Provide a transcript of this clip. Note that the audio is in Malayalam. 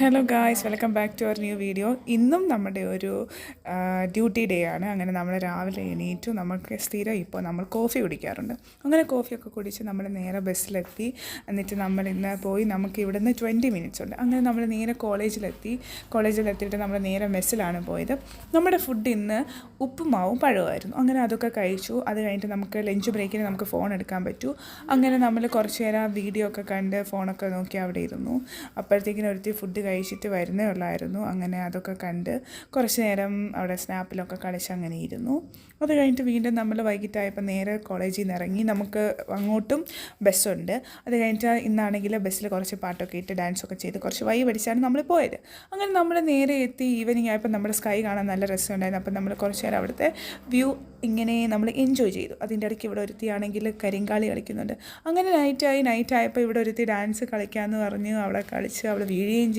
Hello guys, welcome back to our new video. ഇന്നും നമ്മുടെ ഒരു ഡ്യൂട്ടി ഡേ ആണ്. അങ്ങനെ നമ്മൾ രാവിലെ എണീറ്റു. നമുക്ക് സ്ഥിരം ഇപ്പോൾ നമ്മൾ കോഫി കുടിക്കാറുണ്ട്. അങ്ങനെ കോഫിയൊക്കെ കുടിച്ച് നമ്മൾ നേരെ ബസ്സിലെത്തി. എന്നിട്ട് നമ്മൾ ഇന്ന് പോയി, നമുക്ക് ഇവിടുന്ന് 20 മിനിറ്റ്സ് ഉണ്ട്. അങ്ങനെ നമ്മൾ നേരെ കോളേജിലെത്തിയിട്ട് നമ്മൾ നേരെ മെസ്സിലാണ് പോയത്. നമ്മുടെ ഫുഡ് ഇന്ന് ഉപ്പുമാവും പഴവുമായിരുന്നു. അങ്ങനെ അതൊക്കെ കഴിച്ചു. അത് കഴിഞ്ഞിട്ട് നമുക്ക് ലഞ്ച് ബ്രേക്കിന് നമുക്ക് ഫോൺ എടുക്കാൻ പറ്റൂ. അങ്ങനെ നമ്മൾ കുറച്ച് നേരം വീഡിയോ ഒക്കെ കണ്ട് ഫോണൊക്കെ നോക്കി അവിടെ ഇരുന്നു. അപ്പോഴത്തേക്കിനും ഒരുത്തി ഫുഡ് കഴിച്ചിട്ട് വരുന്നേ ഉള്ളായിരുന്നു. അങ്ങനെ അതൊക്കെ കണ്ട് കുറച്ച് നേരം അവിടെ സ്നാപ്പിലൊക്കെ കളിച്ച് അങ്ങനെ ഇരുന്നു. അത് കഴിഞ്ഞിട്ട് വീണ്ടും നമ്മൾ വൈകിട്ടായപ്പോൾ നേരെ കോളേജിൽ നിന്ന് ഇറങ്ങി. നമുക്ക് അങ്ങോട്ടും ബസ്സുണ്ട്. അത് കഴിഞ്ഞിട്ട് ഇന്നാണെങ്കിൽ ബസ്സിൽ കുറച്ച് പാട്ടൊക്കെ ഇട്ട് ഡാൻസൊക്കെ ചെയ്ത് കുറച്ച് വൈബ് അടിച്ചാണ് നമ്മൾ പോയത്. അങ്ങനെ നമ്മൾ നേരെ എത്തി. ഈവനിങ് ആയപ്പോൾ നമ്മുടെ സ്കൈ കാണാൻ നല്ല രസമുണ്ടായിരുന്നു. അപ്പം നമ്മൾ കുറച്ച് നേരം അവിടുത്തെ വ്യൂ ഇങ്ങനെ നമ്മൾ എൻജോയ് ചെയ്തു. അതിൻ്റെ ഇടയ്ക്ക് ഇവിടെ ഒരുത്തിയാണെങ്കിൽ കരിങ്കാളി കളിക്കുന്നുണ്ട്. അങ്ങനെ നൈറ്റായപ്പോൾ ഇവിടെ ഒരുത്തി ഡാൻസ് കളിക്കാമെന്ന് പറഞ്ഞ് അവിടെ കളിച്ച് അവൾ വീഴുകയും ചെയ്തു.